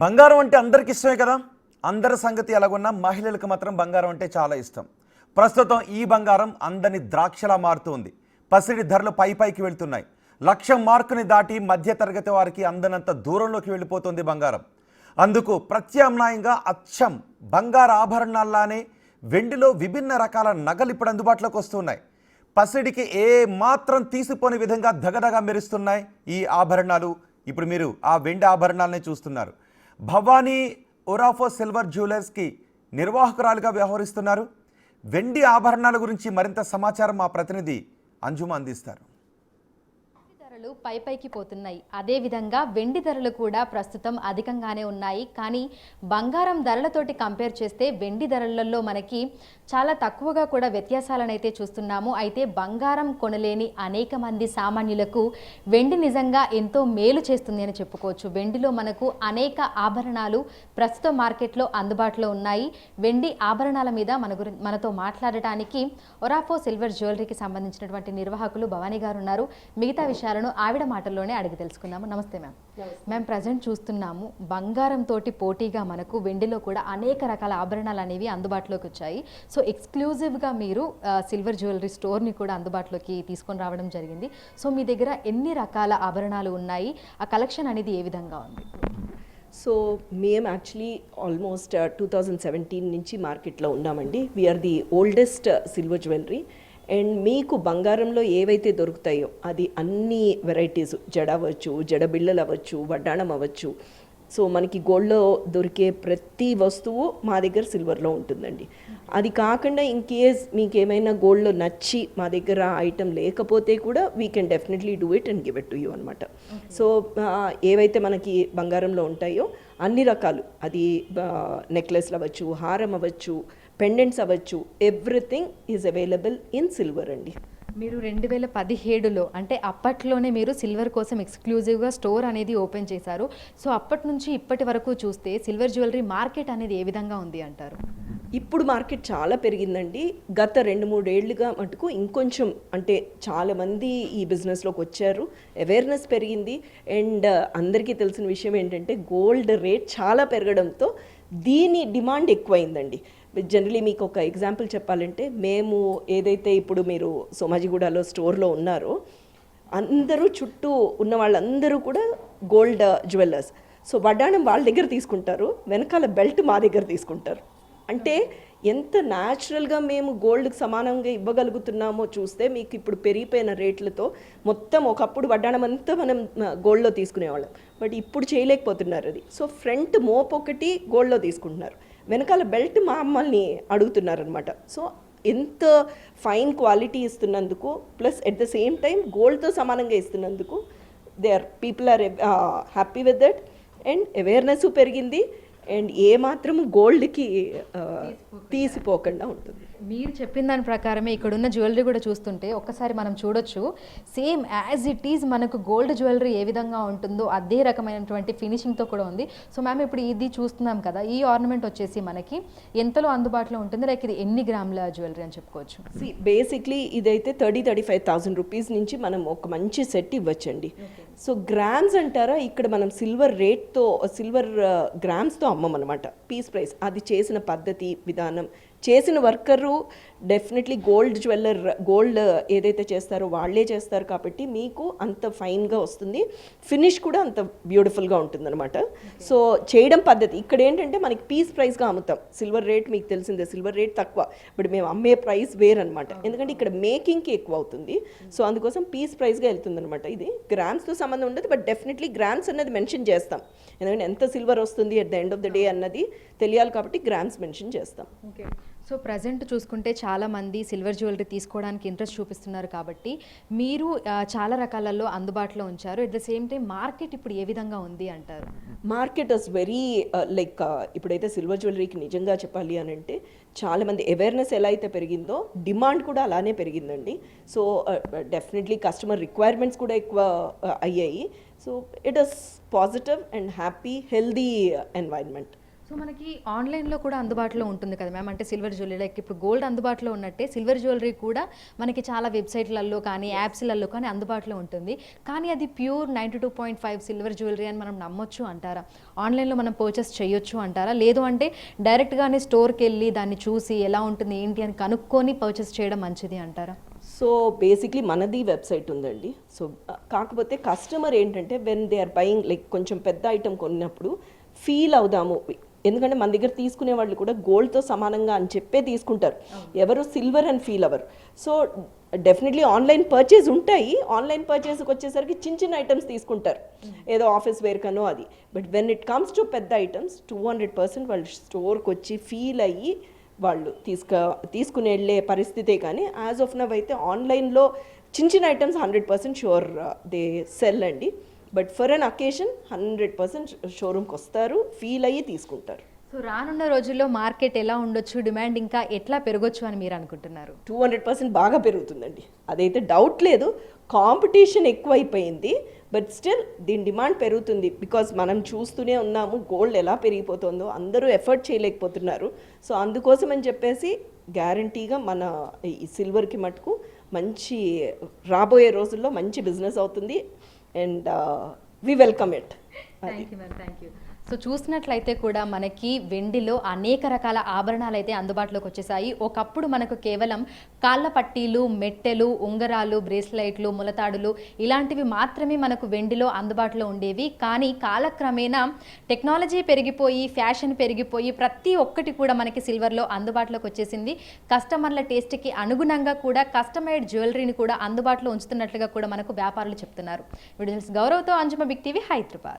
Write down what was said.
బంగారం అంటే అందరికి ఇష్టమే కదా. అందరి సంగతి ఎలాగున్నా మహిళలకు మాత్రం బంగారం అంటే చాలా ఇష్టం. ప్రస్తుతం ఈ బంగారం అందని ద్రాక్షలా మారుతుంది. పసిడి ధరలు పైకి వెళ్తున్నాయి. 1,00,000 మార్కుని దాటి మధ్యతరగతి వారికి అందనంత దూరంలోకి వెళ్ళిపోతుంది బంగారం. అందుకు ప్రత్యామ్నాయంగా అచ్చం బంగారు ఆభరణాల్లానే వెండిలో విభిన్న రకాల నగలు ఇప్పుడు అందుబాటులోకి వస్తున్నాయి. పసిడికి ఏ మాత్రం తీసిపోని విధంగా దగదగా మెరుస్తున్నాయి ఈ ఆభరణాలు. ఇప్పుడు మీరు ఆ వెండి ఆభరణాలనే చూస్తున్నారు. భవానీ ఒరాఫో సిల్వర్ జ్యువెలర్స్కి నిర్వాహకురాలుగా వ్యవహరిస్తున్నారు. వెండి ఆభరణాల గురించి మరింత సమాచారం మా ప్రతినిధి అంజుమ అందిస్తారు. ధరలు పైకి పోతున్నాయి. అదేవిధంగా వెండి ధరలు కూడా ప్రస్తుతం అధికంగానే ఉన్నాయి. కానీ బంగారం ధరలతోటి కంపేర్ చేస్తే వెండి ధరలలో మనకి చాలా తక్కువగా కూడా వ్యత్యాసాలను అయితే చూస్తున్నాము. అయితే బంగారం కొనలేని అనేక మంది సామాన్యులకు వెండి నిజంగా ఎంతో మేలు చేస్తుంది అని చెప్పుకోవచ్చు. వెండిలో మనకు అనేక ఆభరణాలు ప్రస్తుతం మార్కెట్లో అందుబాటులో ఉన్నాయి. వెండి ఆభరణాల మీద మనతో మాట్లాడటానికి ఒరాఫో సిల్వర్ జ్యువెలరీకి సంబంధించినటువంటి నిర్వాహకులు భవానీ గారు ఉన్నారు. మిగతా విషయాలను ఆవిడ మాటల్లోనే అడిగి తెలుసుకుందాము. నమస్తే మ్యామ్. మేము ప్రజెంట్ చూస్తున్నాము బంగారం తోటి పోటీగా మనకు వెండిలో కూడా అనేక రకాల ఆభరణాలు అనేవి అందుబాటులోకి వచ్చాయి. సో ఎక్స్క్లూజివ్గా మీరు సిల్వర్ జ్యువెలరీ స్టోర్ని కూడా అందుబాటులోకి తీసుకొని రావడం జరిగింది. సో మీ దగ్గర ఎన్ని రకాల ఆభరణాలు ఉన్నాయి, ఆ కలెక్షన్ అనేది ఏ విధంగా ఉంది? సో మేము యాక్చువల్లీ ఆల్మోస్ట్ 2017 నుంచి మార్కెట్లో ఉన్నామండి. We're the oldest silver jewellery. And మీకు బంగారంలో ఏవైతే దొరుకుతాయో అది అన్ని వెరైటీస్, జడ అవ్వచ్చు, జడ బిళ్ళలు అవ్వచ్చు, వడ్డాణం అవ్వచ్చు. సో మనకి గోల్డ్లో దొరికే ప్రతి వస్తువు మా దగ్గర సిల్వర్లో ఉంటుందండి. అది కాకుండా ఇన్ కేస్ మీకు ఏమైనా గోల్డ్లో నచ్చి మా దగ్గర ఐటమ్ లేకపోతే కూడా we can definitely do it and give it to you అనమాట. సో ఏవైతే మనకి బంగారంలో ఉంటాయో అన్ని రకాలు, అది నెక్లెస్లు అవ్వచ్చు, హారం అవ్వచ్చు, పెండెంట్స్ అవ్వచ్చు, everything is available in silver అండి. మీరు 2017లో అంటే అప్పట్లోనే మీరు సిల్వర్ కోసం ఎక్స్క్లూజివ్గా స్టోర్ అనేది ఓపెన్ చేశారు. సో అప్పటి నుంచి ఇప్పటి వరకు చూస్తే సిల్వర్ జ్యువెలరీ మార్కెట్ అనేది ఏ విధంగా ఉంది అంటారు? ఇప్పుడు మార్కెట్ చాలా పెరిగిందండి. గత 2-3 ఏళ్ళుగా మటుకు ఇంకొంచెం, అంటే చాలామంది ఈ బిజినెస్లోకి వచ్చారు, అవేర్నెస్ పెరిగింది. అండ్ అందరికీ తెలిసిన విషయం ఏంటంటే గోల్డ్ రేట్ చాలా పెరగడంతో దీని డిమాండ్ ఎక్కువైందండి. జనరలీ మీకు ఒక ఎగ్జాంపుల్ చెప్పాలంటే, మేము ఏదైతే ఇప్పుడు మీరు సోమాజిగూడలో స్టోర్లో ఉన్నారో అందరూ చుట్టూ ఉన్న వాళ్ళందరూ కూడా గోల్డ్ జ్యువెలర్స్. సో వడ్డాణం వాళ్ళ దగ్గర తీసుకుంటారు, వెనకాల బెల్ట్ మా దగ్గర తీసుకుంటారు. అంటే ఎంత న్యాచురల్గా మేము గోల్డ్కి సమానంగా ఇవ్వగలుగుతున్నామో చూస్తే మీకు ఇప్పుడు పెరిగిపోయిన రేట్లతో మొత్తం ఒకప్పుడు వడ్డాణం అంతా మనం గోల్డ్లో తీసుకునేవాళ్ళం, బట్ ఇప్పుడు చేయలేకపోతున్నారు అది. సో ఫ్రంట్ మోప్ ఒకటి గోల్డ్లో తీసుకుంటున్నారు, వెనకాల బెల్ట్ మా అమ్మల్ని అడుగుతున్నారనమాట. సో ఎంత ఫైన్ క్వాలిటీ ఇస్తున్నందుకు, plus at the same time గోల్డ్తో సమానంగా ఇస్తున్నందుకు people are happy with that. And awareness పెరిగింది. అండ్ ఏమాత్రం గోల్డ్కి తీసిపోకుండా ఉంటుంది. మీరు చెప్పిన దాని ప్రకారమే ఇక్కడున్న జ్యువెలరీ కూడా చూస్తుంటే ఒక్కసారి మనం చూడొచ్చు, సేమ్ యాజ్ ఇట్ ఈజ్ మనకు గోల్డ్ జ్యువెలరీ ఏ విధంగా ఉంటుందో అదే రకమైనటువంటి ఫినిషింగ్తో కూడా ఉంది. సో మ్యామ్, ఇప్పుడు ఇది చూస్తున్నాం కదా, ఈ ఆర్నమెంట్ వచ్చేసి మనకి ఎంతలో అందుబాటులో ఉంటుంది, లైక్ ఇది ఎన్ని గ్రాముల జ్యువెలరీ అని చెప్పుకోవచ్చు? బేసిక్లీ ఇదైతే 30,000-35,000 రూపీస్ నుంచి మనం ఒక మంచి సెట్ ఇవ్వచ్చండి. సో గ్రామ్స్ అంటారా, ఇక్కడ మనం సిల్వర్ రేట్తో, సిల్వర్ గ్రామ్స్తో అమ్మమన్నమాట. పీస్ ప్రైస్, అది చేసిన పద్ధతి విధానం, చేసిన వర్కరు డెఫినెట్లీ గోల్డ్ ఏదైతే చేస్తారో వాళ్ళే చేస్తారు కాబట్టి మీకు అంత ఫైన్గా వస్తుంది, ఫినిష్ కూడా అంత బ్యూటిఫుల్గా ఉంటుందన్నమాట. సో చేయడం పద్ధతి ఇక్కడ ఏంటంటే మనకి పీస్ ప్రైస్గా అమ్ముతాం. సిల్వర్ రేట్ మీకు తెలిసిందే, సిల్వర్ రేట్ తక్కువ, ఇప్పుడు మేము అమ్మే ప్రైస్ వేరనమాట. ఎందుకంటే ఇక్కడ మేకింగ్కి ఎక్కువ అవుతుంది. సో అందుకోసం పీస్ ప్రైస్గా వెళ్తుంది అనమాట. ఇది గ్రామ్స్తో సంబంధం ఉండదు, బట్ డెఫినెట్లీ గ్రామ్స్ అన్నది మెన్షన్ చేస్తాం. ఎందుకంటే ఎంత సిల్వర్ వస్తుంది at the end of the day అన్నది తెలియాలి కాబట్టి గ్రామ్స్ మెన్షన్ చేస్తాం. ఓకే. సో ప్రజెంట్ చూసుకుంటే చాలామంది సిల్వర్ జ్యువెలరీ తీసుకోవడానికి ఇంట్రెస్ట్ చూపిస్తున్నారు కాబట్టి మీరు చాలా రకాలలో అందుబాటులో ఉంచారు. At the same time market ఇప్పుడు ఏ విధంగా ఉంది అంటారు? మార్కెట్ ఇస్ వెరీ లైక్ ఇప్పుడైతే సిల్వర్ జ్యువెలరీకి నిజంగా చెప్పాలి అని అంటే చాలామంది అవేర్నెస్ ఎలా అయితే పెరిగిందో డిమాండ్ కూడా అలానే పెరిగిందండి. సో డెఫినెట్లీ కస్టమర్ రిక్వైర్మెంట్స్ కూడా ఎక్కువ అయ్యాయి. So it is positive and happy healthy environment. So మనకి ఆన్లైన్లో కూడా అందుబాటులో ఉంటుంది కదా మ్యామ్, అంటే సిల్వర్ జ్యువెలరీ లైక్ ఇప్పుడు గోల్డ్ అందుబాటులో ఉన్నట్టే సిల్వర్ జ్యువెలరీ కూడా మనకి చాలా వెబ్సైట్లలో కానీ యాప్స్లలో కానీ అందుబాటులో ఉంటుంది. కానీ అది ప్యూర్ 92.5 సిల్వర్ జ్యువెలరీ అని మనం నమ్మొచ్చు అంటారా? ఆన్లైన్లో మనం పర్చేస్ చేయొచ్చు అంటారా? లేదు అంటే డైరెక్ట్గానే స్టోర్కి వెళ్ళి దాన్ని చూసి ఎలా ఉంటుంది ఏంటి అని కనుక్కొని పర్చేస్ చేయడం మంచిది అంటారా? సో బేసిక్లీ మనది వెబ్సైట్ ఉందండి. సో కాకపోతే కస్టమర్ ఏంటంటే when they are buying like కొంచెం పెద్ద ఐటమ్ కొన్నప్పుడు ఫీల్ అవుదాము, ఎందుకంటే మన దగ్గర తీసుకునే వాళ్ళు కూడా గోల్డ్తో సమానంగా అని చెప్పే తీసుకుంటారు, ఎవరు సిల్వర్ అని ఫీల్ అవ్వరు. సో డెఫినెట్లీ ఆన్లైన్ పర్చేజ్ ఉంటాయి, ఆన్లైన్ పర్చేస్కి వచ్చేసరికి చిన్న చిన్న ఐటమ్స్ తీసుకుంటారు, ఏదో ఆఫీస్ వేర్ కనో అది. But when it comes to పెద్ద ఐటమ్స్ 200% వాళ్ళు స్టోర్కి వచ్చి ఫీల్ అయ్యి వాళ్ళు తీసుకుని వెళ్ళే పరిస్థితే. కానీ యాజ్ ఆఫ్ నవ్ అయితే ఆన్లైన్లో చిన్న చిన్న ఐటమ్స్ 100% షూర్ దే సెల్ అండి. బట్ ఫర్ అన్ అకేషన్ 100% షోరూమ్కి వస్తారు, ఫీల్ అయ్యి తీసుకుంటారు. సో రానున్న రోజుల్లో మార్కెట్ ఎలా ఉండొచ్చు, డిమాండ్ ఇంకా ఎట్లా పెరగొచ్చు అని మీరు అనుకుంటున్నారు? 200% బాగా పెరుగుతుందండి, అదైతే డౌట్ లేదు. కాంపిటీషన్ ఎక్కువైపోయింది, బట్ స్టిల్ దీని డిమాండ్ పెరుగుతుంది. బికాజ్ మనం చూస్తూనే ఉన్నాము గోల్డ్ ఎలా పెరిగిపోతుందో, అందరూ ఎఫర్ట్ చేయలేకపోతున్నారు. సో అందుకోసం అని చెప్పేసి గ్యారంటీగా మన ఈ సిల్వర్కి మటుకు మంచి రాబోయే రోజుల్లో మంచి బిజినెస్ అవుతుంది. And we welcome it. Thank you ma'am, thank you. So చూసినట్లయితే కూడా మనకి వెండిలో అనేక రకాల ఆభరణాలు అయితే అందుబాటులోకి వచ్చేసాయి. ఒకప్పుడు మనకు కేవలం కాళ్ళ పట్టీలు, మెట్టెలు, ఉంగరాలు, బ్రేస్లైట్లు, ములతాడులు ఇలాంటివి మాత్రమే మనకు వెండిలో అందుబాటులో ఉండేవి. కానీ కాలక్రమేణా టెక్నాలజీ పెరిగిపోయి, ఫ్యాషన్ పెరిగిపోయి ప్రతి ఒక్కటి కూడా మనకి సిల్వర్లో అందుబాటులోకి వచ్చేసింది. కస్టమర్ల టేస్ట్కి అనుగుణంగా కూడా కస్టమైజ్డ్ జ్యువెలరీని కూడా అందుబాటులో ఉంచుతున్నట్లుగా కూడా మనకు వ్యాపారులు చెప్తున్నారు. వీడియోస్ గౌరవ్తో అంజుమ, బిగ్ టీవీ, హైదరాబాద్.